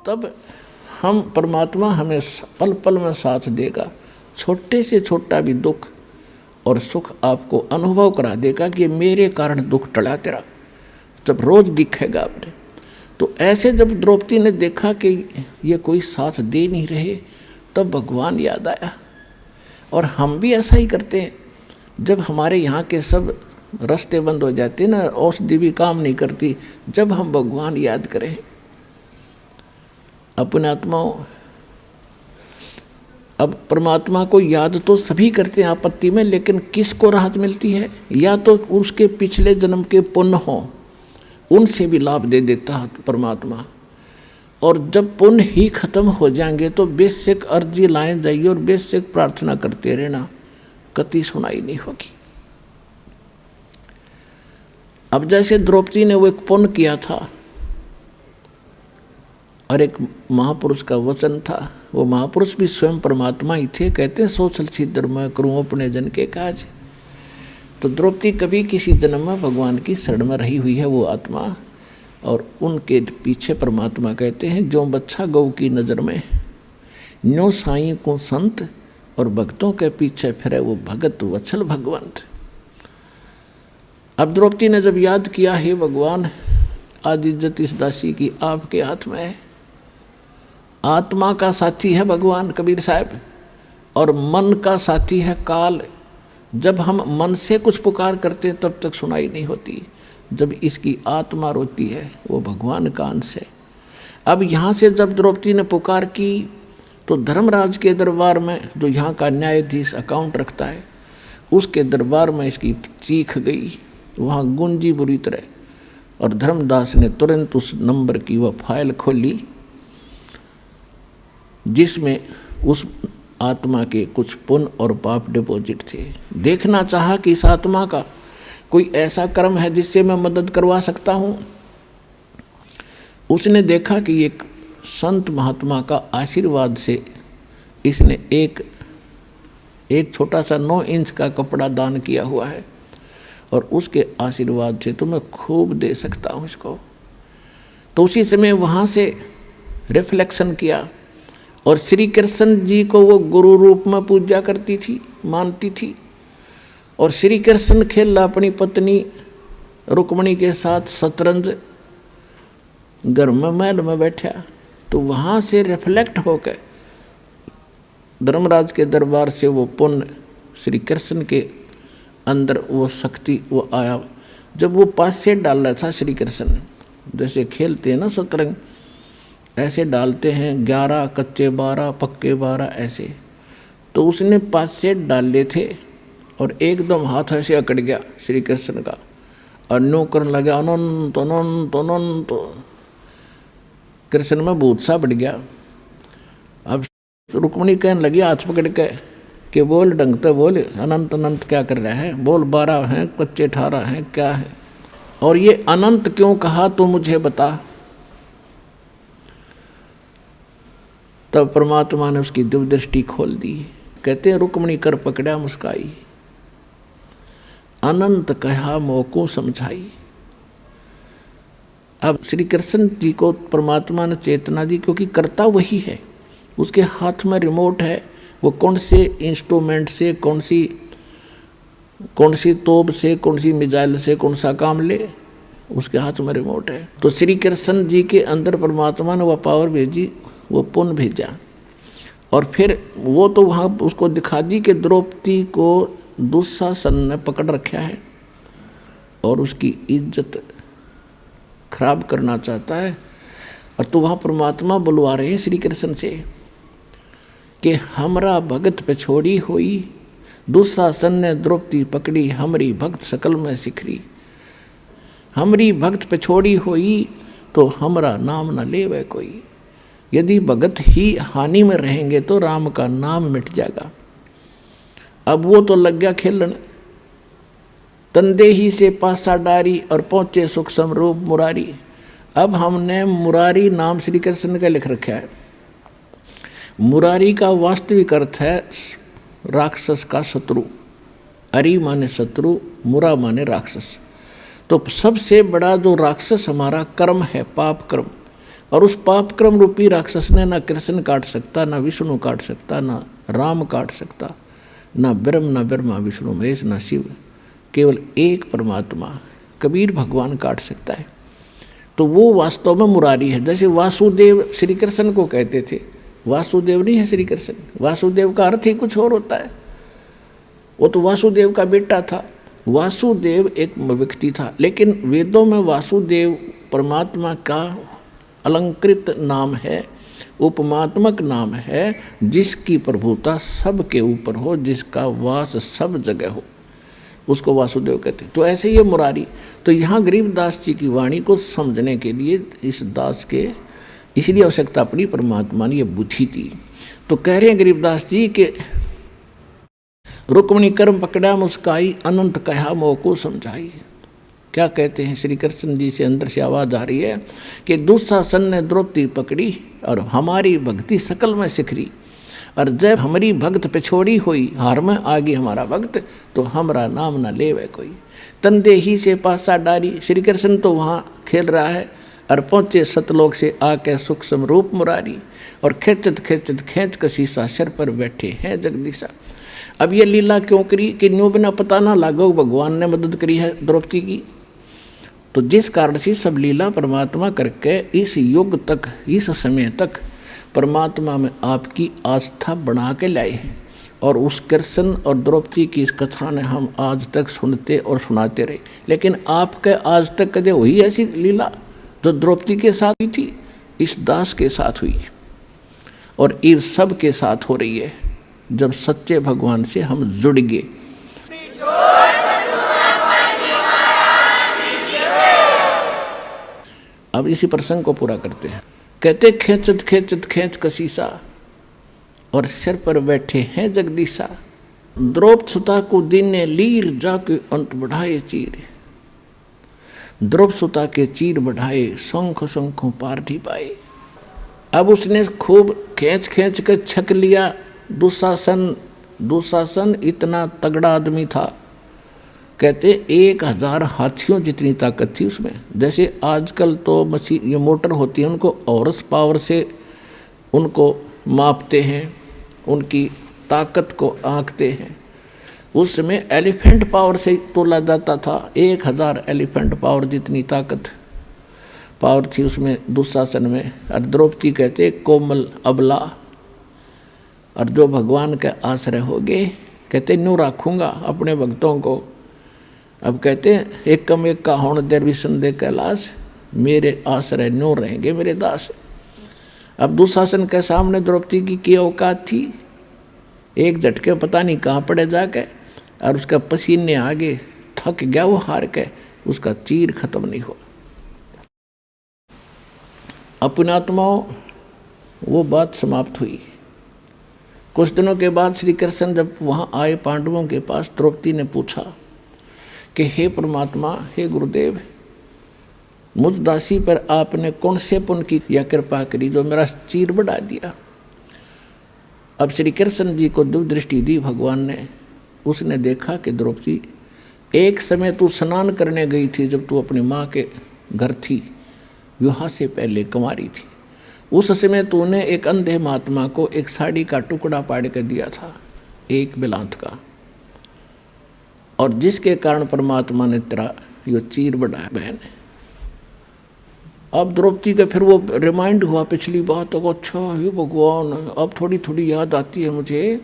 तब हम परमात्मा हमें पल पल में साथ देगा। छोटे से छोटा भी दुख और सुख आपको अनुभव करा देगा कि मेरे कारण दुख टला तेरा, जब रोज दिखेगा आपने। तो ऐसे जब द्रौपदी ने देखा कि ये कोई साथ दे नहीं रहे, तब भगवान याद आया। और हम भी ऐसा ही करते हैं, जब हमारे यहाँ के सब रास्ते बंद हो जाते ना, औषधि भी काम नहीं करती, जब हम भगवान याद करें अपने आत्माओं। अब परमात्मा को याद तो सभी करते हैं आपत्ति में, लेकिन किसको राहत मिलती है? या तो उसके पिछले जन्म के पुण्य हों, उनसे भी लाभ दे देता है परमात्मा। और जब पुण्य ही खत्म हो जाएंगे तो बेशक अर्जी लाए जाइए और बेशक प्रार्थना करते रहना, कति सुनाई नहीं होगी। अब जैसे द्रौपदी ने वो एक पुण्य किया था और एक महापुरुष का वचन था, वो महापुरुष भी स्वयं परमात्मा ही थे। कहते हैं सोचल छिद्र मैं करूँ अपने जन के काज। तो द्रौपदी कभी किसी जन्म में भगवान की शरण में रही हुई है वो आत्मा, और उनके पीछे परमात्मा कहते हैं जो बच्चा गौ की नज़र में, न्यो साई को संत, और भक्तों के पीछे फिरे वो भगत वत्सल भगवंत। अब द्रौपदी ने जब याद किया, हे भगवान आज इज्जत इस दासी की आपके हाथ में है। आत्मा का साथी है भगवान कबीर साहब, और मन का साथी है काल। जब हम मन से कुछ पुकार करते हैं तब तक सुनाई नहीं होती, जब इसकी आत्मा रोती है वो भगवान का अंश है। अब यहाँ से जब द्रौपदी ने पुकार की तो धर्मराज के दरबार में, जो यहाँ का न्यायाधीश अकाउंट रखता है, उसके दरबार में इसकी चीख गई, वहाँ गूंजी बुरी तरह। और धर्मदास ने तुरंत उस नंबर की वह फाइल खोली जिसमें उस आत्मा के कुछ पुण्य और पाप डिपॉजिट थे। देखना चाहा कि इस आत्मा का कोई ऐसा कर्म है जिससे मैं मदद करवा सकता हूँ। उसने देखा कि एक संत महात्मा का आशीर्वाद से इसने एक छोटा सा 9 इंच का कपड़ा दान किया हुआ है, और उसके आशीर्वाद से तो मैं खूब दे सकता हूँ इसको। तो उसी समय वहाँ से रिफ्लेक्शन किया, और श्री कृष्ण जी को वो गुरु रूप में पूजा करती थी, मानती थी। और श्री कृष्ण खेला अपनी पत्नी रुक्मणी के साथ शतरंज घर में महल में बैठा। तो वहाँ से रिफ्लेक्ट होकर धर्मराज के दरबार से वो पुण्य श्री कृष्ण के अंदर वो शक्ति वो आया। जब वो पास से डाल रहा था श्री कृष्ण, जैसे खेलते हैं ना शतरंज, ऐसे डालते हैं 11 कच्चे 12 पक्के 12 ऐसे। तो उसने पास से डाले थे और एकदम हाथ ऐसे अकड़ गया श्री कृष्ण का, और नो करने लगा अनंत अनंत अनंत। कृष्ण में भूत सा बढ़ गया। अब रुक्मणी कहने लगी हाथ पकड़ के कि बोल ढंग से बोल, अनंत अनंत क्या कर रहा है, बोल 12 हैं कच्चे 18 हैं क्या है, और ये अनंत क्यों कहा तो मुझे बता। तब परमात्मा ने उसकी दिव्य दृष्टि खोल दी। कहते हैं रुक्मणी कर पकड़ा मुस्काई, अनंत कहा मोको समझाई। अब श्री कृष्ण जी को परमात्मा ने चेतना दी, क्योंकि करता वही है, उसके हाथ में रिमोट है। वो कौन से इंस्ट्रूमेंट से, कौन सी तोप से, कौन सी मिसाइल से कौन सा काम ले, उसके हाथ में रिमोट है। तो श्री कृष्ण जी के अंदर परमात्मा ने वह पावर भेजी, वो पुण्य भेजा। और फिर वो तो वहाँ उसको दिखा दी कि द्रौपदी को दुशासन ने पकड़ रखा है और उसकी इज्जत खराब करना चाहता है। और तो वहाँ परमात्मा बुलवा रहे हैं श्री कृष्ण से कि हमरा भगत पे छोड़ी हुई, दुशासन ने द्रौपदी पकड़ी, हमरी भक्त सकल में सिखरी। हमरी भक्त पे छोड़ी हुई तो हमरा नाम न लेवे कोई। यदि भगत ही हानि में रहेंगे तो राम का नाम मिट जाएगा। अब वो तो लग गया खेलन, तंदे ही से पासा डारी और पहुँचे सुख समरूप मुरारी। अब हमने मुरारी नाम श्री कृष्ण का लिख रखा है। मुरारी का वास्तविक अर्थ है राक्षस का शत्रु। अरि माने शत्रु, मुरा माने राक्षस। तो सबसे बड़ा जो राक्षस हमारा कर्म है, पाप कर्म, और उस पाप क्रम रूपी राक्षस ने ना कृष्ण काट सकता, ना विष्णु काट सकता, ना राम काट सकता, ना ब्रह्मा विष्णु महेश, ना शिव, केवल एक परमात्मा कबीर भगवान काट सकता है। तो वो वास्तव में मुरारी है। जैसे वासुदेव श्री कृष्ण को कहते थे, वासुदेव नहीं है श्री कृष्ण, वासुदेव का अर्थ ही कुछ और होता है। वो तो वासुदेव का बेटा था। वासुदेव एक व्यक्ति था, लेकिन वेदों में वासुदेव परमात्मा का अलंकृत नाम है, उपमात्मक नाम है, जिसकी प्रभुता सबके ऊपर हो, जिसका वास सब जगह हो, उसको वासुदेव कहते हैं। तो ऐसे ये मुरारी। तो यहाँ गरीबदास जी की वाणी को समझने के लिए इस दास के इसलिए आवश्यकता पड़ी, परमात्मा ने ये बुद्धि दी। तो कह रहे हैं गरीबदास जी के रुक्मिणी कर्म पकड़ा मुस्काई, अनंत कहा मोह को समझाई। क्या कहते हैं श्री कृष्ण जी से अंदर से आवाज आ रही है कि दुशासन ने द्रौपदी पकड़ी और हमारी भक्ति सकल में सिखरी, और जब हमारी भक्त पिछोड़ी हुई, हार में आगे हमारा भक्त, तो हमारा नाम न लेवे कोई। तंदे ही से पासा डारी, श्री कृष्ण तो वहाँ खेल रहा है और पहुँचे सतलोक से आके सूक्ष्म रूप मुरारी, और खेच कसीसा सर पर बैठे हैं जगदीशा। अब ये लीला क्यों करी कि न्यू बिना पता ना लागो भगवान ने मदद करी है द्रौपदी की। तो जिस कारण से सब लीला परमात्मा करके इस युग तक, इस समय तक परमात्मा में आपकी आस्था बना के लाए हैं। और उस कृष्ण और द्रौपदी की इस कथा ने हम आज तक सुनते और सुनाते रहे, लेकिन आपके आज तक कदे हुई ऐसी लीला जो द्रौपदी के साथ हुई थी, इस दास के साथ हुई और ये सब के साथ हो रही है जब सच्चे भगवान से हम जुड़ गए। अब इसी प्रसंग को पूरा करते हैं। कहते खेचत कसीसा, और सिर पर बैठे हैं जगदीशा। द्रौपद सुता को दिन ने लीर जाके अंत बढ़ाए चीर, द्रौपद सुता के चीर बढ़ाए, शंखों पार नहीं पाए। अब उसने खूब खींच कर छक लिया। दुशासन इतना तगड़ा आदमी था, कहते 1000 हाथियों जितनी ताकत थी उसमें। जैसे आजकल तो मशीन ये मोटर होती है, उनको हॉर्स पावर से उनको मापते हैं, उनकी ताकत को आंकते हैं। उस समय एलिफेंट पावर से तोला जाता था। 1000 एलिफेंट पावर जितनी ताकत पावर थी उसमें दुशासन में। और द्रौपदी कहते कोमल अबला, और जो भगवान के आश्रय हो गए, कहते न्यू रखूँगा अपने भक्तों को। अब कहते हैं एक कम एक का होण देर विष्णु दे कैलाश, मेरे आश्रय न्यू रहेंगे मेरे दास। अब दुशासन के सामने द्रौपदी की औकात थी, एक झटके पता नहीं कहाँ पड़े जाके, और उसका पसीने आगे थक गया वो हार के, उसका चीर खत्म नहीं हुआ। अपने आत्माओं वो बात समाप्त हुई। कुछ दिनों के बाद श्री कृष्ण जब वहाँ आए पांडवों के पास, द्रौपदी ने पूछा कि हे परमात्मा, हे गुरुदेव, मुझ दासी पर आपने कौन से पुण्य की या कृपा करी जो मेरा चीर बढ़ा दिया। अब श्री कृष्ण जी को दिव्य दृष्टि दी भगवान ने। उसने देखा कि द्रौपदी, एक समय तू स्नान करने गई थी जब तू अपनी माँ के घर थी, विवाह से पहले कुंवारी थी। उस समय तूने एक अंधे महात्मा को एक साड़ी का टुकड़ा पाड़ कर दिया था, एक बिलांत का, और जिसके कारण परमात्मा ने तेरा यो चीर बढ़ाया बहन। अब द्रौपदी का फिर वो रिमाइंड हुआ पिछली बात को, अच्छा हे भगवान, अब थोड़ी थोड़ी याद आती है मुझे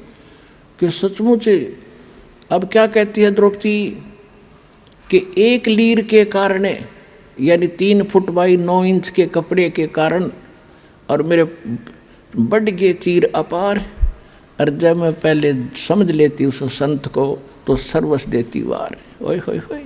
कि सचमुच। अब क्या कहती है द्रौपदी कि 1 लीर के कारण, यानी 3 फुट बाई 9 इंच के कपड़े के कारण, और मेरे बढ़ गए चीर अपार। और जब मैं पहले समझ लेती उस संत को तो सर्वस देती वार। ओए होए होए।